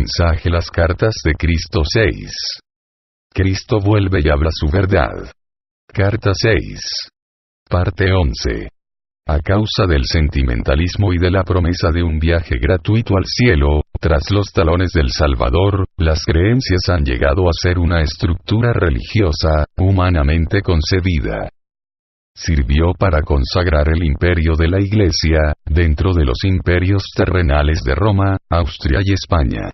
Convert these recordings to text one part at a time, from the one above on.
mensaje Las cartas de Cristo 6. Cristo vuelve y habla su verdad. Carta 6. Parte 11. A causa del sentimentalismo y de la promesa de un viaje gratuito al cielo, tras los talones del Salvador, las creencias han llegado a ser una estructura religiosa, humanamente concebida. Sirvió para consagrar el imperio de la Iglesia, dentro de los imperios terrenales de Roma, Austria y España.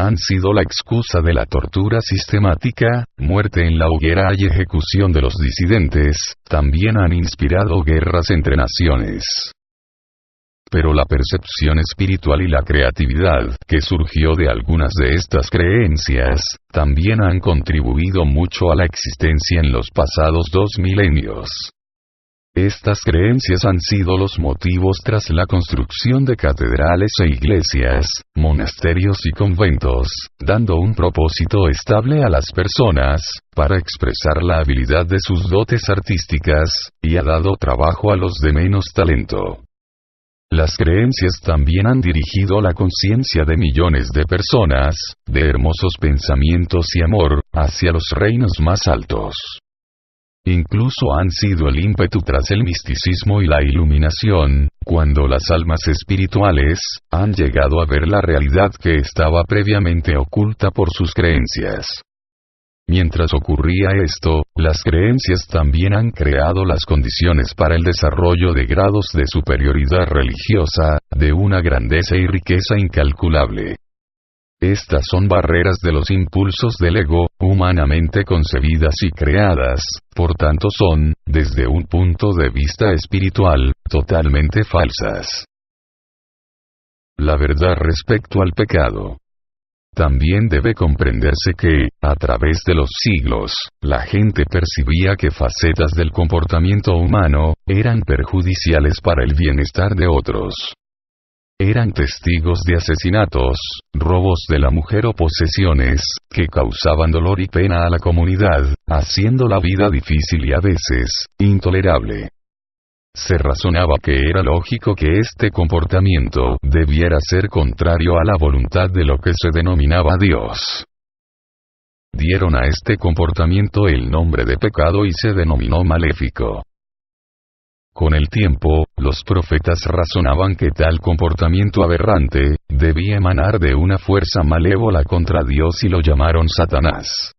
Han sido la excusa de la tortura sistemática, muerte en la hoguera y ejecución de los disidentes, también han inspirado guerras entre naciones. Pero la percepción espiritual y la creatividad, que surgió de algunas de estas creencias, también han contribuido mucho a la existencia en los pasados 2 milenios. Estas creencias han sido los motivos tras la construcción de catedrales e iglesias, monasterios y conventos, dando un propósito estable a las personas, para expresar la habilidad de sus dotes artísticas, y ha dado trabajo a los de menos talento. Las creencias también han dirigido la conciencia de millones de personas, de hermosos pensamientos y amor, hacia los reinos más altos. Incluso han sido el ímpetu tras el misticismo y la iluminación, cuando las almas espirituales han llegado a ver la realidad que estaba previamente oculta por sus creencias. Mientras ocurría esto, las creencias también han creado las condiciones para el desarrollo de grados de superioridad religiosa, de una grandeza y riqueza incalculable. Estas son barreras de los impulsos del ego, humanamente concebidas y creadas, por tanto son, desde un punto de vista espiritual, totalmente falsas. La verdad respecto al pecado. También debe comprenderse que, a través de los siglos, la gente percibía que facetas del comportamiento humano eran perjudiciales para el bienestar de otros. Eran testigos de asesinatos, robos de la mujer o posesiones, que causaban dolor y pena a la comunidad, haciendo la vida difícil y a veces, intolerable. Se razonaba que era lógico que este comportamiento debiera ser contrario a la voluntad de lo que se denominaba Dios. Dieron a este comportamiento el nombre de pecado y se denominó maléfico. Con el tiempo, los profetas razonaban que tal comportamiento aberrante debía emanar de una fuerza malévola contra Dios y lo llamaron Satanás.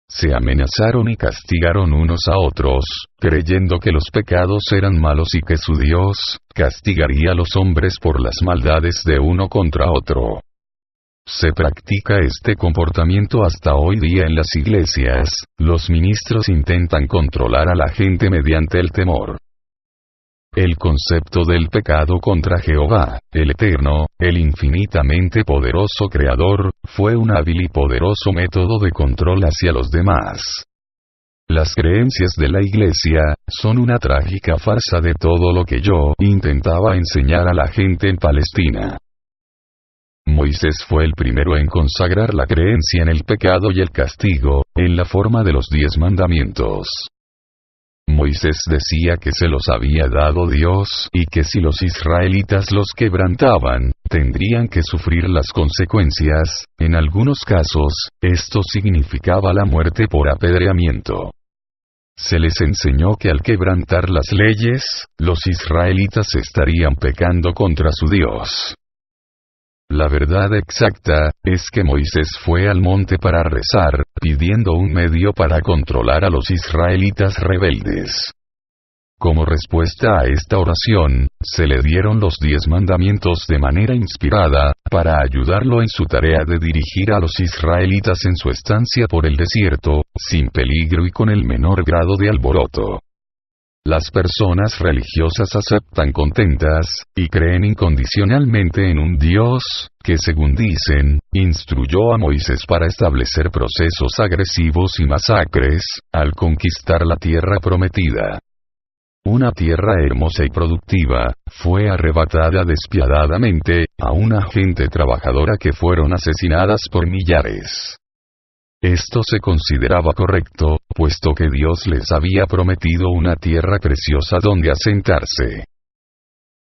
Se amenazaron y castigaron unos a otros, creyendo que los pecados eran malos y que su Dios castigaría a los hombres por las maldades de uno contra otro. Se practica este comportamiento hasta hoy día en las iglesias. Los ministros intentan controlar a la gente mediante el temor. El concepto del pecado contra Jehová, el Eterno, el infinitamente poderoso Creador, fue un hábil y poderoso método de control hacia los demás. Las creencias de la Iglesia son una trágica farsa de todo lo que yo intentaba enseñar a la gente en Palestina. Moisés fue el primero en consagrar la creencia en el pecado y el castigo, en la forma de los 10 mandamientos. Moisés decía que se los había dado Dios y que si los israelitas los quebrantaban, tendrían que sufrir las consecuencias. En algunos casos, esto significaba la muerte por apedreamiento. Se les enseñó que al quebrantar las leyes, los israelitas estarían pecando contra su Dios. La verdad exacta es que Moisés fue al monte para rezar, pidiendo un medio para controlar a los israelitas rebeldes. Como respuesta a esta oración, se le dieron los 10 mandamientos de manera inspirada, para ayudarlo en su tarea de dirigir a los israelitas en su estancia por el desierto, sin peligro y con el menor grado de alboroto. Las personas religiosas aceptan contentas, y creen incondicionalmente en un Dios, que según dicen, instruyó a Moisés para establecer procesos agresivos y masacres, al conquistar la tierra prometida. Una tierra hermosa y productiva, fue arrebatada despiadadamente, a una gente trabajadora que fueron asesinadas por millares. Esto se consideraba correcto, puesto que Dios les había prometido una tierra preciosa donde asentarse.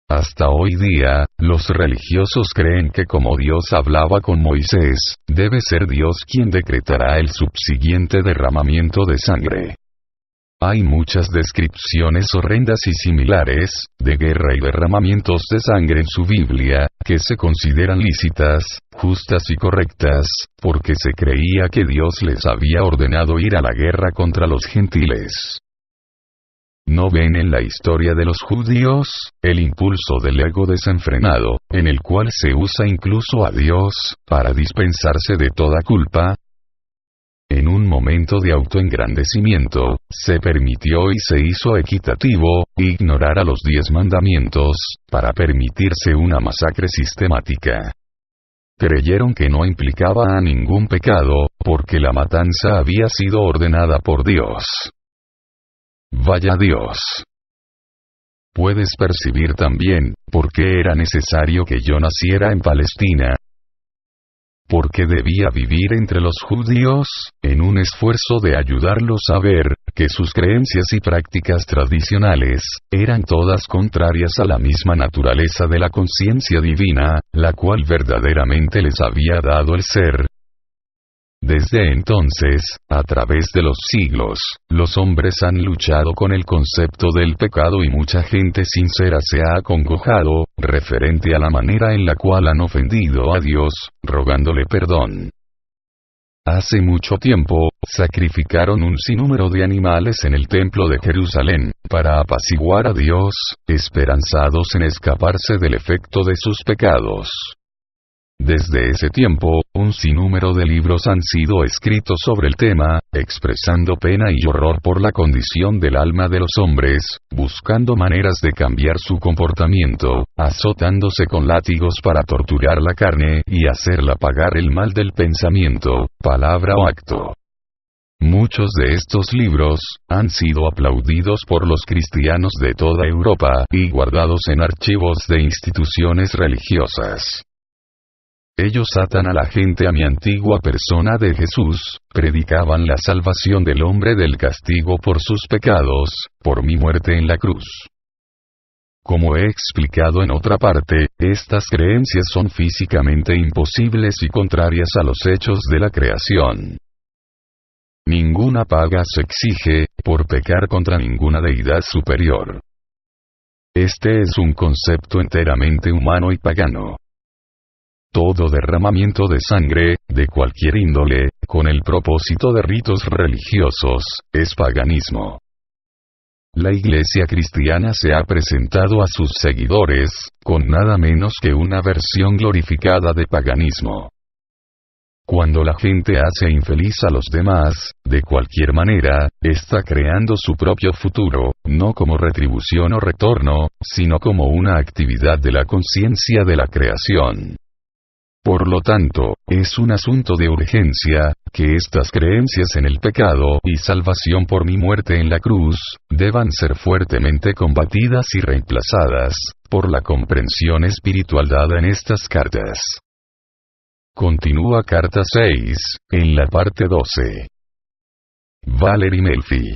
Hasta hoy día, los religiosos creen que como Dios hablaba con Moisés, debe ser Dios quien decretará el subsiguiente derramamiento de sangre. Hay muchas descripciones horrendas y similares, de guerra y derramamientos de sangre en su Biblia, que se consideran lícitas, justas y correctas, porque se creía que Dios les había ordenado ir a la guerra contra los gentiles. ¿No ven en la historia de los judíos, el impulso del ego desenfrenado, en el cual se usa incluso a Dios, para dispensarse de toda culpa? En un momento de autoengrandecimiento, se permitió y se hizo equitativo, ignorar a los 10 mandamientos, para permitirse una masacre sistemática. Creyeron que no implicaba a ningún pecado, porque la matanza había sido ordenada por Dios. Vaya Dios. Puedes percibir también, por qué era necesario que yo naciera en Palestina. ¿Por qué debía vivir entre los judíos? En un esfuerzo de ayudarlos a ver, que sus creencias y prácticas tradicionales, eran todas contrarias a la misma naturaleza de la conciencia divina, la cual verdaderamente les había dado el ser. Desde entonces, a través de los siglos, los hombres han luchado con el concepto del pecado y mucha gente sincera se ha acongojado, referente a la manera en la cual han ofendido a Dios, rogándole perdón. Hace mucho tiempo, sacrificaron un sinnúmero de animales en el templo de Jerusalén, para apaciguar a Dios, esperanzados en escaparse del efecto de sus pecados. Desde ese tiempo, un sinnúmero de libros han sido escritos sobre el tema, expresando pena y horror por la condición del alma de los hombres, buscando maneras de cambiar su comportamiento, azotándose con látigos para torturar la carne y hacerla pagar el mal del pensamiento, palabra o acto. Muchos de estos libros han sido aplaudidos por los cristianos de toda Europa y guardados en archivos de instituciones religiosas. Ellos atan a la gente a mi antigua persona de Jesús, predicaban la salvación del hombre del castigo por sus pecados, por mi muerte en la cruz. Como he explicado en otra parte, estas creencias son físicamente imposibles y contrarias a los hechos de la creación. Ninguna paga se exige, por pecar contra ninguna deidad superior. Este es un concepto enteramente humano y pagano. Todo derramamiento de sangre, de cualquier índole, con el propósito de ritos religiosos, es paganismo. La Iglesia cristiana se ha presentado a sus seguidores, con nada menos que una versión glorificada de paganismo. Cuando la gente hace infeliz a los demás, de cualquier manera, está creando su propio futuro, no como retribución o retorno, sino como una actividad de la conciencia de la creación. Por lo tanto, es un asunto de urgencia, que estas creencias en el pecado y salvación por mi muerte en la cruz, deban ser fuertemente combatidas y reemplazadas, por la comprensión espiritual dada en estas cartas. Continúa carta 6, en la parte 12. Valery Melfi.